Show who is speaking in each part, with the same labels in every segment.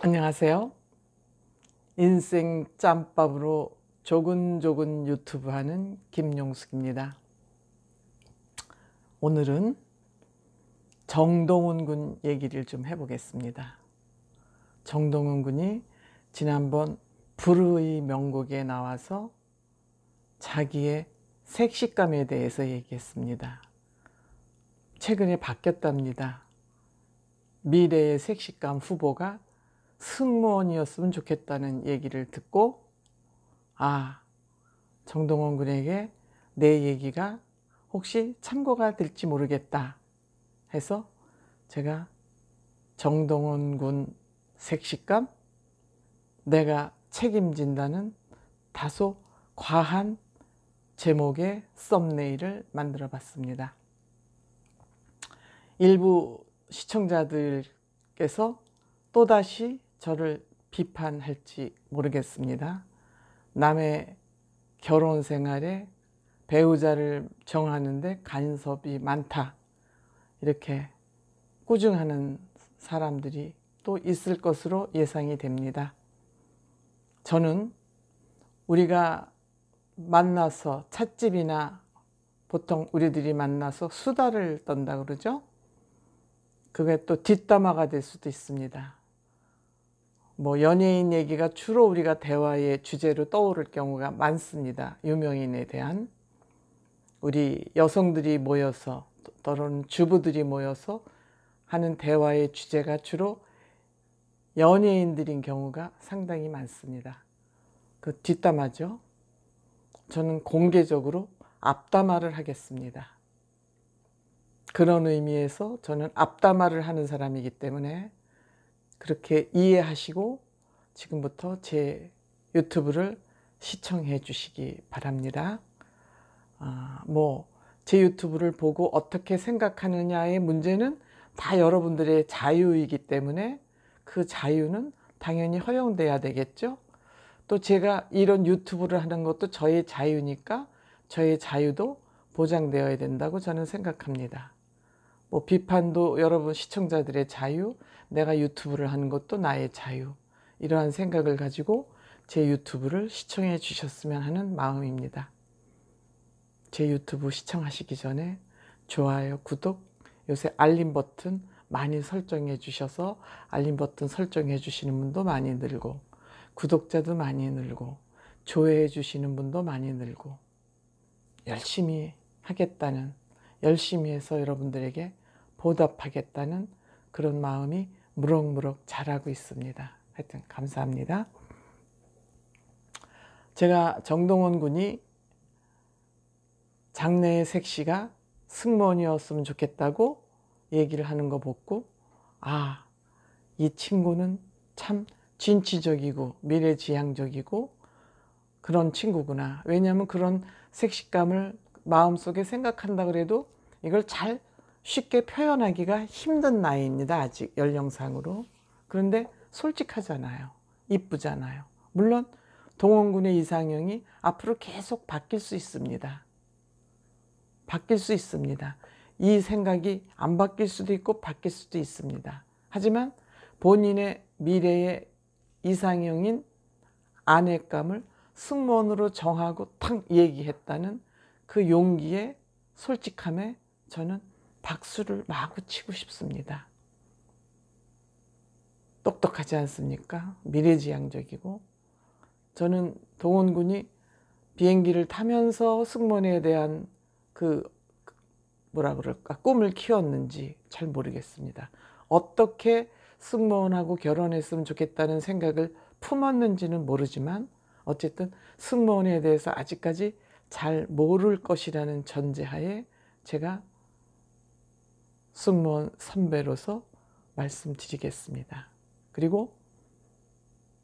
Speaker 1: 안녕하세요. 인생 짬밥으로 조근조근 유튜브 하는 김용숙입니다. 오늘은 정동원 군 얘기를 좀 해보겠습니다. 정동원 군이 지난번 불의 명곡에 나와서 자기의 색식감에 대해서 얘기했습니다. 최근에 바뀌었답니다. 미래의 색식감 후보가 승무원이었으면 좋겠다는 얘기를 듣고 정동원 군에게 내 얘기가 혹시 참고가 될지 모르겠다 해서 제가 정동원 군 색식감 내가 책임진다는 다소 과한 제목의 썸네일을 만들어 봤습니다. 일부 시청자들께서 또다시 저를 비판할지 모르겠습니다. 남의 결혼 생활에 배우자를 정하는데 간섭이 많다, 이렇게 꾸중하는 사람들이 또 있을 것으로 예상이 됩니다. 저는 우리가 만나서 찻집이나 보통 우리들이 만나서 수다를 떤다 그러죠. 그게 또 뒷담화가 될 수도 있습니다. 연예인 얘기가 주로 우리가 대화의 주제로 떠오를 경우가 많습니다. 유명인에 대한. 우리 여성들이 모여서 또는 주부들이 모여서 하는 대화의 주제가 주로 연예인들인 경우가 상당히 많습니다. 그 뒷담화죠. 저는 공개적으로 앞담화를 하겠습니다. 그런 의미에서 저는 앞담화를 하는 사람이기 때문에 그렇게 이해하시고 지금부터 제 유튜브를 시청해 주시기 바랍니다. 제 유튜브를 보고 어떻게 생각하느냐의 문제는 다 여러분들의 자유이기 때문에 그 자유는 당연히 허용돼야 되겠죠. 또 제가 이런 유튜브를 하는 것도 저의 자유니까 저의 자유도 보장되어야 된다고 저는 생각합니다. 비판도 여러분 시청자들의 자유, 내가 유튜브를 하는 것도 나의 자유, 이러한 생각을 가지고 제 유튜브를 시청해 주셨으면 하는 마음입니다. 제 유튜브 시청하시기 전에 좋아요, 구독, 요새 알림 버튼 많이 설정해 주셔서 알림 버튼 설정해 주시는 분도 많이 늘고 구독자도 많이 늘고 조회해 주시는 분도 많이 늘고 열심히 하겠다는, 열심히 해서 여러분들에게 보답하겠다는 그런 마음이 무럭무럭 자라고 있습니다. 하여튼 감사합니다. 제가 정동원 군이 장래의 색시가 승무원이었으면 좋겠다고 얘기를 하는 거 보고 이 친구는 참 진취적이고 미래지향적이고 그런 친구구나. 왜냐하면 그런 색식감을 마음속에 생각한다 그래도 이걸 잘 쉽게 표현하기가 힘든 나이입니다. 아직 연령상으로. 그런데 솔직하잖아요. 이쁘잖아요. 물론 동원군의 이상형이 앞으로 계속 바뀔 수 있습니다. 바뀔 수 있습니다. 이 생각이 안 바뀔 수도 있고 바뀔 수도 있습니다. 하지만 본인의 미래의 이상형인 아내감을 승무원으로 정하고 탁 얘기했다는 그 용기에, 솔직함에 저는 박수를 마구 치고 싶습니다. 똑똑하지 않습니까? 미래지향적이고. 저는 동원군이 비행기를 타면서 승무원에 대한 꿈을 키웠는지 잘 모르겠습니다. 어떻게 승무원하고 결혼했으면 좋겠다는 생각을 품었는지는 모르지만 어쨌든 승무원에 대해서 아직까지 잘 모를 것이라는 전제하에 제가 승무원 선배로서 말씀드리겠습니다. 그리고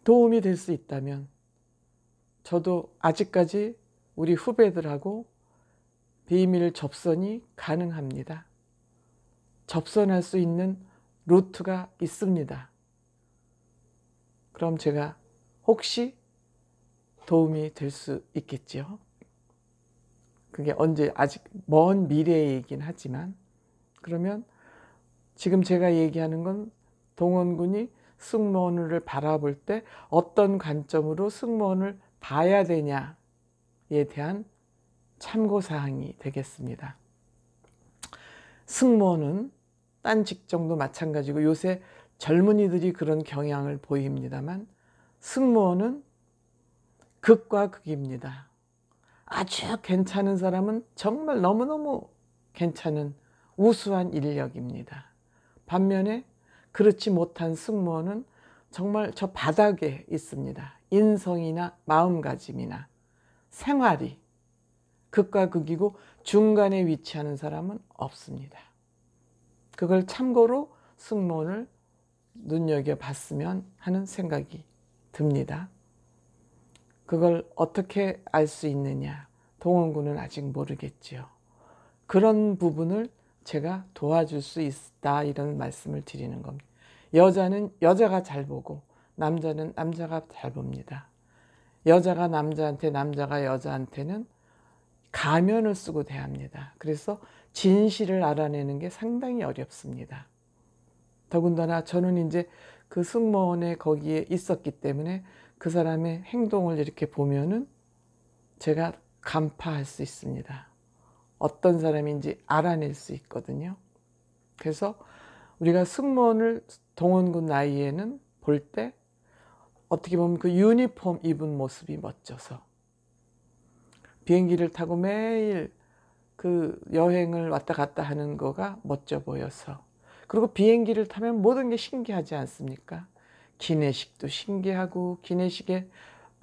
Speaker 1: 도움이 될 수 있다면 저도 아직까지 우리 후배들하고 비밀 접선이 가능합니다. 접선할 수 있는 루트가 있습니다. 그럼 제가 혹시 도움이 될 수 있겠지요. 그게 언제, 아직 먼 미래이긴 하지만, 그러면 지금 제가 얘기하는 건 동원군이 승무원을 바라볼 때 어떤 관점으로 승무원을 봐야 되냐에 대한 참고사항이 되겠습니다. 승무원은 딴 직종도 마찬가지고 요새 젊은이들이 그런 경향을 보입니다만 승무원은 극과 극입니다. 아주 괜찮은 사람은 정말 너무너무 괜찮은 우수한 인력입니다. 반면에 그렇지 못한 승무원은 정말 저 바닥에 있습니다. 인성이나 마음가짐이나 생활이 극과 극이고 중간에 위치하는 사람은 없습니다. 그걸 참고로 승무원을 눈여겨봤으면 하는 생각이 듭니다. 그걸 어떻게 알 수 있느냐? 동원군은 아직 모르겠지요. 그런 부분을 제가 도와줄 수 있다 이런 말씀을 드리는 겁니다. 여자는 여자가 잘 보고 남자는 남자가 잘 봅니다. 여자가 남자한테 남자가 여자한테는 가면을 쓰고 대합니다. 그래서 진실을 알아내는 게 상당히 어렵습니다. 더군다나 저는 이제 그 승무원의 거기에 있었기 때문에 그 사람의 행동을 이렇게 보면은 제가 간파할 수 있습니다. 어떤 사람인지 알아낼 수 있거든요. 그래서 우리가 승무원을 동원군 나이에는 볼 때 어떻게 보면 그 유니폼 입은 모습이 멋져서 비행기를 타고 매일 그 여행을 왔다 갔다 하는 거가 멋져 보여서 그리고 비행기를 타면 모든 게 신기하지 않습니까? 기내식도 신기하고 기내식에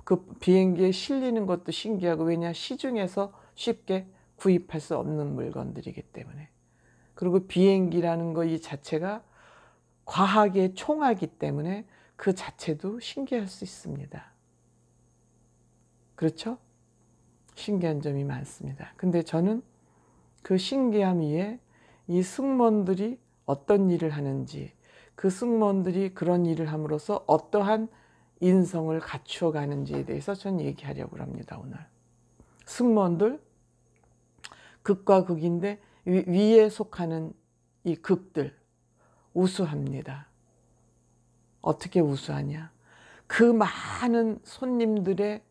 Speaker 1: 그 비행기에 실리는 것도 신기하고 왜냐 시중에서 쉽게 구입할 수 없는 물건들이기 때문에 그리고 비행기라는 거 이 자체가 과학의 총하기 때문에 그 자체도 신기할 수 있습니다. 그렇죠? 신기한 점이 많습니다. 근데 저는 그 신기함 위에 이 승무원들이 어떤 일을 하는지 그 승무원들이 그런 일을 함으로써 어떠한 인성을 갖추어 가는지에 대해서 전 얘기하려고 합니다. 오늘 승무원들 극과 극인데 위에 속하는 이 극들 우수합니다. 어떻게 우수하냐? 그 많은 손님들의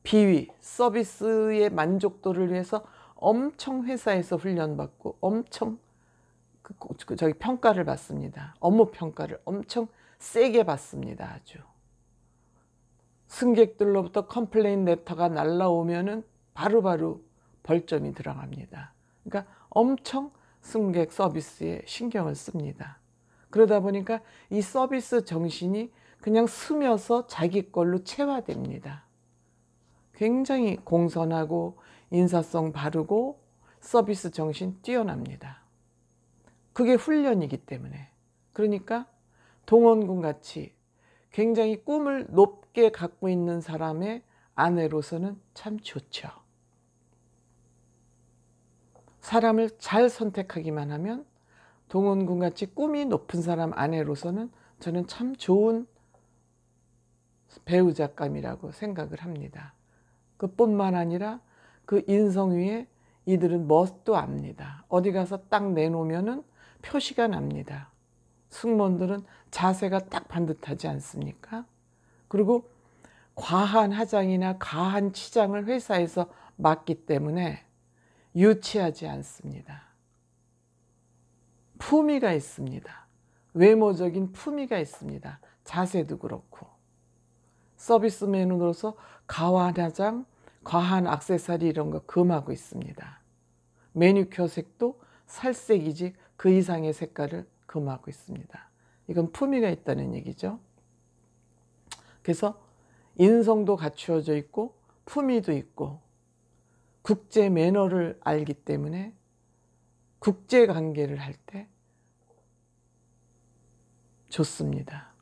Speaker 1: 비위, 서비스의 만족도를 위해서 엄청 회사에서 훈련받고 엄청 저기 평가를 받습니다. 업무 평가를 엄청 세게 받습니다. 아주. 승객들로부터 컴플레인 레터가 날라오면은 바로바로 벌점이 들어갑니다. 그러니까 엄청 승객 서비스에 신경을 씁니다. 그러다 보니까 이 서비스 정신이 그냥 스며서 자기 걸로 체화됩니다. 굉장히 공손하고 인사성 바르고 서비스 정신 뛰어납니다. 그게 훈련이기 때문에. 그러니까 동원군 같이 굉장히 꿈을 높게 갖고 있는 사람의 아내로서는 참 좋죠. 사람을 잘 선택하기만 하면 동원군 같이 꿈이 높은 사람 아내로서는 저는 참 좋은 배우자감이라고 생각을 합니다. 그뿐만 아니라 그 인성 위에 이들은 멋도 압니다. 어디 가서 딱 내놓으면은 표시가 납니다. 승무원들은 자세가 딱 반듯하지 않습니까? 그리고 과한 하장이나 과한 치장을 회사에서 맡기 때문에 유치하지 않습니다. 품위가 있습니다. 외모적인 품위가 있습니다. 자세도 그렇고. 서비스맨으로서 과한 화장, 과한 액세서리 이런 거 금하고 있습니다. 매니큐어 색도 살색이지 그 이상의 색깔을 금하고 있습니다. 이건 품위가 있다는 얘기죠. 그래서 인성도 갖추어져 있고 품위도 있고 국제 매너를 알기 때문에 국제관계를 할 때 좋습니다.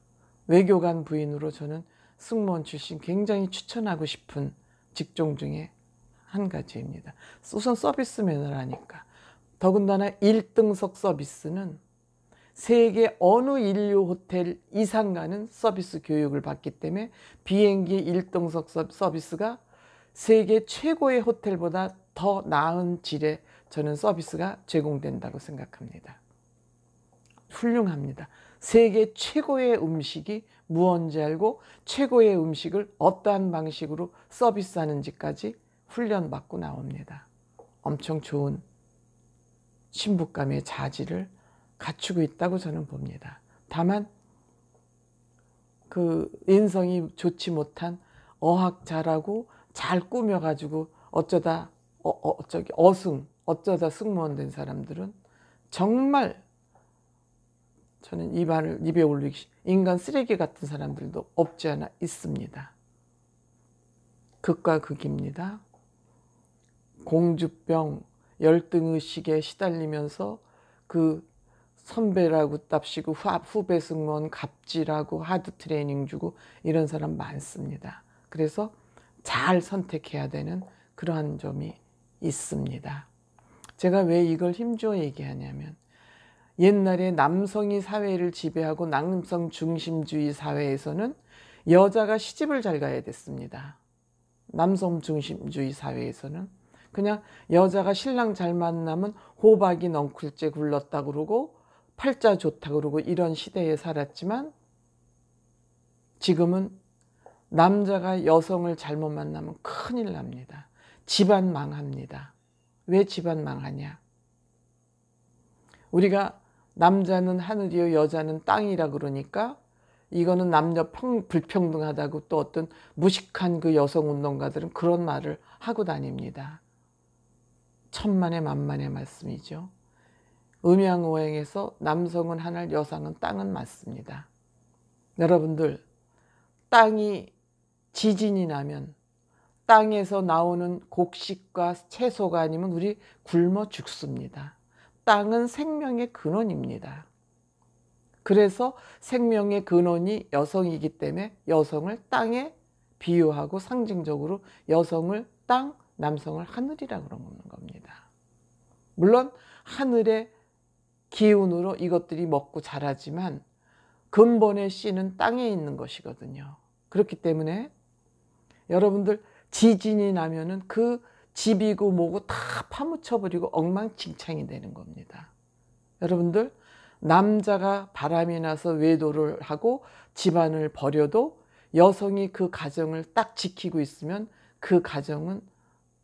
Speaker 1: 외교관 부인으로 저는 승무원 출신 굉장히 추천하고 싶은 직종 중에 한 가지입니다. 우선 서비스 매너를 하니까. 더군다나 1등석 서비스는 세계 어느 인류 호텔 이상 가는 서비스 교육을 받기 때문에 비행기 1등석 서비스가 세계 최고의 호텔보다 더 나은 질의 저는 서비스가 제공된다고 생각합니다. 훌륭합니다. 세계 최고의 음식이 무언지 알고 최고의 음식을 어떠한 방식으로 서비스하는지까지 훈련받고 나옵니다. 엄청 좋은 신부감의 자질을 갖추고 있다고 저는 봅니다. 다만 그 인성이 좋지 못한 어학자라고 잘 꾸며가지고 어쩌다 승무원 된 사람들은 정말 저는 입에 올리기 인간 쓰레기 같은 사람들도 없지 않아 있습니다. 극과 극입니다. 공주병, 열등의식에 시달리면서 그 선배라고 답시고 후배 승무원 갑질하고 하드 트레이닝 주고 이런 사람 많습니다. 그래서 잘 선택해야 되는 그러한 점이 있습니다. 제가 왜 이걸 힘주어 얘기하냐면 옛날에 남성이 사회를 지배하고 남성 중심주의 사회에서는 여자가 시집을 잘 가야 됐습니다. 남성 중심주의 사회에서는 그냥 여자가 신랑 잘 만나면 호박이 넝쿨째 굴렀다 그러고 팔자 좋다 그러고 이런 시대에 살았지만 지금은 남자가 여성을 잘못 만나면 큰일 납니다. 집안 망합니다. 왜 집안 망하냐? 우리가 남자는 하늘이요 여자는 땅이라 그러니까 이거는 남녀 불평등하다고 또 어떤 무식한 그 여성운동가들은 그런 말을 하고 다닙니다. 천만의 만만의 말씀이죠. 음양오행에서 남성은 하늘, 여성은 땅은 맞습니다. 여러분들, 땅이 지진이 나면 땅에서 나오는 곡식과 채소가 아니면 우리 굶어 죽습니다. 땅은 생명의 근원입니다. 그래서 생명의 근원이 여성이기 때문에 여성을 땅에 비유하고 상징적으로 여성을 땅, 남성을 하늘이라고 그러는 겁니다. 물론 하늘의 기운으로 이것들이 먹고 자라지만 근본의 씨는 땅에 있는 것이거든요. 그렇기 때문에 여러분들 지진이 나면은 그 집이고 뭐고 다 파묻혀버리고 엉망진창이 되는 겁니다. 여러분들 남자가 바람이 나서 외도를 하고 집안을 버려도 여성이 그 가정을 딱 지키고 있으면 그 가정은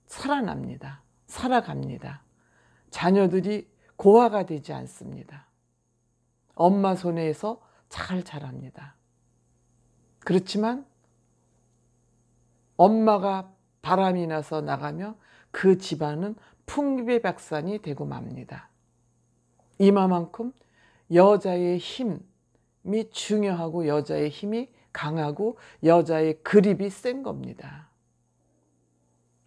Speaker 1: 살아납니다. 살아갑니다. 자녀들이 고아가 되지 않습니다. 엄마 손에서 잘 자랍니다. 그렇지만 엄마가 바람이 나서 나가며 그 집안은 풍비박산이 되고 맙니다. 이만큼 여자의 힘이 중요하고 여자의 힘이 강하고 여자의 그립이 센 겁니다.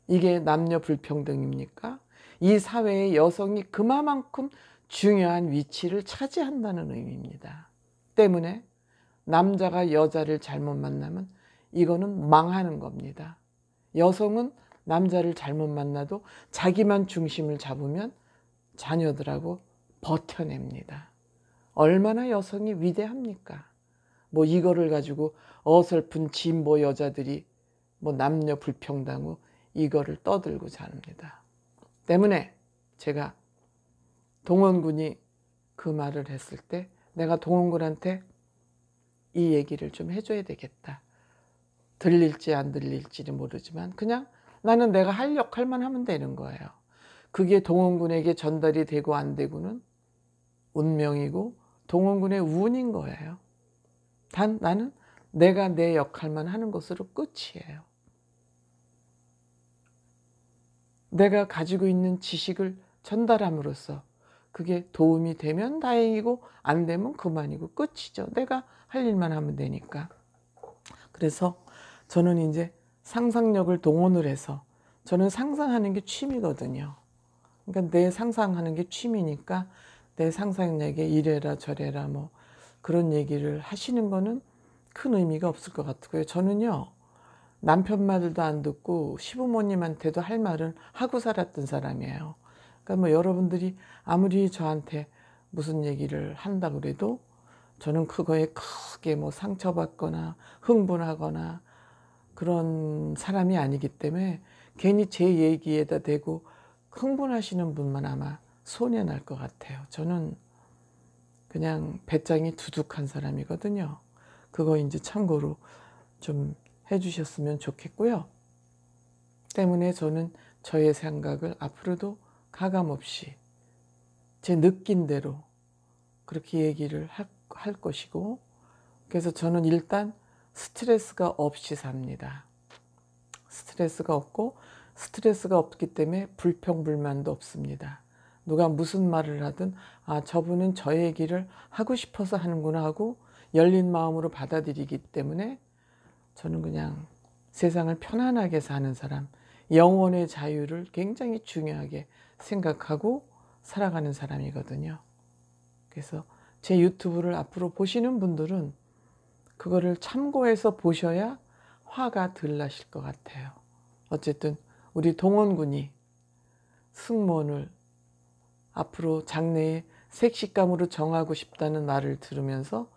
Speaker 1: 이게 남녀 불평등입니까? 이 사회에 여성이 그만큼 중요한 위치를 차지한다는 의미입니다. 때문에 남자가 여자를 잘못 만나면 이거는 망하는 겁니다. 여성은 남자를 잘못 만나도 자기만 중심을 잡으면 자녀들하고 버텨냅니다. 얼마나 여성이 위대합니까? 뭐 이거를 가지고 어설픈 진보 여자들이 뭐 남녀 불평등 이거를 떠들고 자랍니다. 때문에 제가 동원군이 그 말을 했을 때 내가 동원군한테 이 얘기를 좀 해줘야 되겠다. 들릴지 안 들릴지는 모르지만 그냥 나는 내가 할 역할만 하면 되는 거예요. 그게 동원군에게 전달이 되고 안 되고는 운명이고 동원군의 운인 거예요. 단 나는 내가 내 역할만 하는 것으로 끝이에요. 내가 가지고 있는 지식을 전달함으로써 그게 도움이 되면 다행이고 안 되면 그만이고 끝이죠. 내가 할 일만 하면 되니까. 그래서 저는 이제 상상력을 동원을 해서 저는 상상하는 게 취미거든요. 그러니까 내 상상하는 게 취미니까 내 상상력에 이래라 저래라 뭐 그런 얘기를 하시는 거는 큰 의미가 없을 것 같고요. 저는요. 남편 말도 안 듣고 시부모님한테도 할 말은 하고 살았던 사람이에요. 그러니까 뭐 여러분들이 아무리 저한테 무슨 얘기를 한다 그래도 저는 그거에 크게 뭐 상처받거나 흥분하거나 그런 사람이 아니기 때문에 괜히 제 얘기에다 대고 흥분하시는 분만 아마 손해 날 것 같아요. 저는 그냥 배짱이 두둑한 사람이거든요. 그거 이제 참고로 좀 해주셨으면 좋겠고요. 때문에 저는 저의 생각을 앞으로도 가감없이 제 느낀 대로 그렇게 얘기를 할 것이고, 그래서 저는 일단 스트레스가 없이 삽니다. 스트레스가 없고, 스트레스가 없기 때문에 불평불만도 없습니다. 누가 무슨 말을 하든 저분은 저 얘기를 하고 싶어서 하는구나 하고 열린 마음으로 받아들이기 때문에 저는 그냥 세상을 편안하게 사는 사람, 영혼의 자유를 굉장히 중요하게 생각하고 살아가는 사람이거든요. 그래서 제 유튜브를 앞으로 보시는 분들은 그거를 참고해서 보셔야 화가 덜 나실 것 같아요. 어쨌든 우리 동원군이 승무원을 앞으로 장래에 색식감으로 정하고 싶다는 말을 들으면서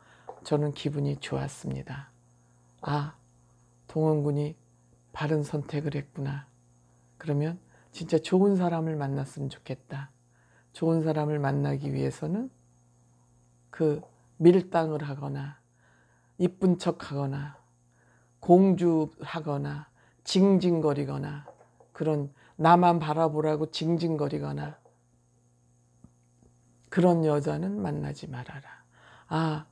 Speaker 1: 저는 기분이 좋았습니다. 동원군이 바른 선택을 했구나. 그러면 진짜 좋은 사람을 만났으면 좋겠다. 좋은 사람을 만나기 위해서는 그 밀당을 하거나 이쁜 척하거나 공주하거나 징징거리거나 그런 나만 바라보라고 징징거리거나 그런 여자는 만나지 말아라.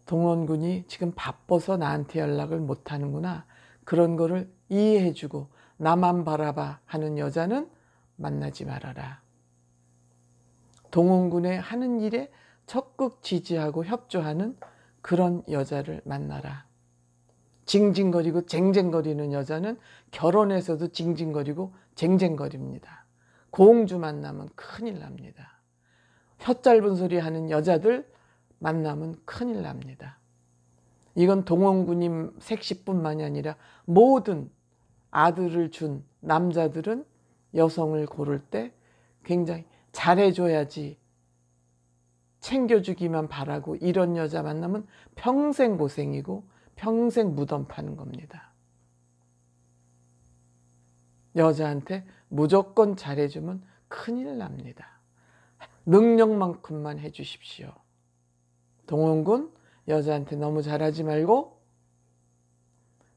Speaker 1: 동원군이 지금 바빠서 나한테 연락을 못하는구나. 그런 거를 이해해주고 나만 바라봐 하는 여자는 만나지 말아라. 동원군의 하는 일에 적극 지지하고 협조하는 그런 여자를 만나라. 징징거리고 쟁쟁거리는 여자는 결혼해서도 징징거리고 쟁쟁거립니다. 공주 만나면 큰일 납니다. 혀 짧은 소리 하는 여자들 만나면 큰일 납니다. 이건 동원군님 색시뿐만이 아니라 모든 아들을 준 남자들은 여성을 고를 때 굉장히 잘해줘야지, 챙겨주기만 바라고 이런 여자 만나면 평생 고생이고 평생 무덤 파는 겁니다. 여자한테 무조건 잘해주면 큰일 납니다. 능력만큼만 해주십시오. 동원군, 여자한테 너무 잘하지 말고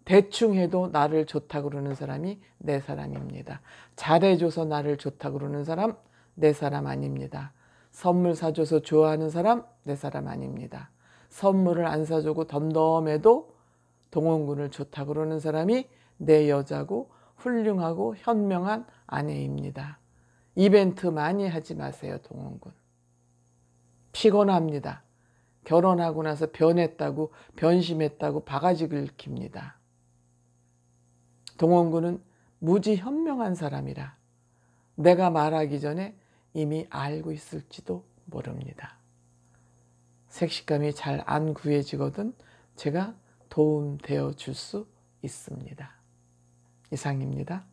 Speaker 1: 대충 해도 나를 좋다고 그러는 사람이 내 사람입니다. 잘해줘서 나를 좋다고 그러는 사람 내 사람 아닙니다. 선물 사줘서 좋아하는 사람 내 사람 아닙니다. 선물을 안 사주고 덤덤해도 동원군을 좋다고 그러는 사람이 내 여자고 훌륭하고 현명한 아내입니다. 이벤트 많이 하지 마세요. 동원군 피곤합니다. 결혼하고 나서 변했다고 변심했다고 바가지 긁힙니다. 동원군은 무지 현명한 사람이라 내가 말하기 전에 이미 알고 있을지도 모릅니다. 색식감이 잘 안 구해지거든 제가 도움되어 줄 수 있습니다. 이상입니다.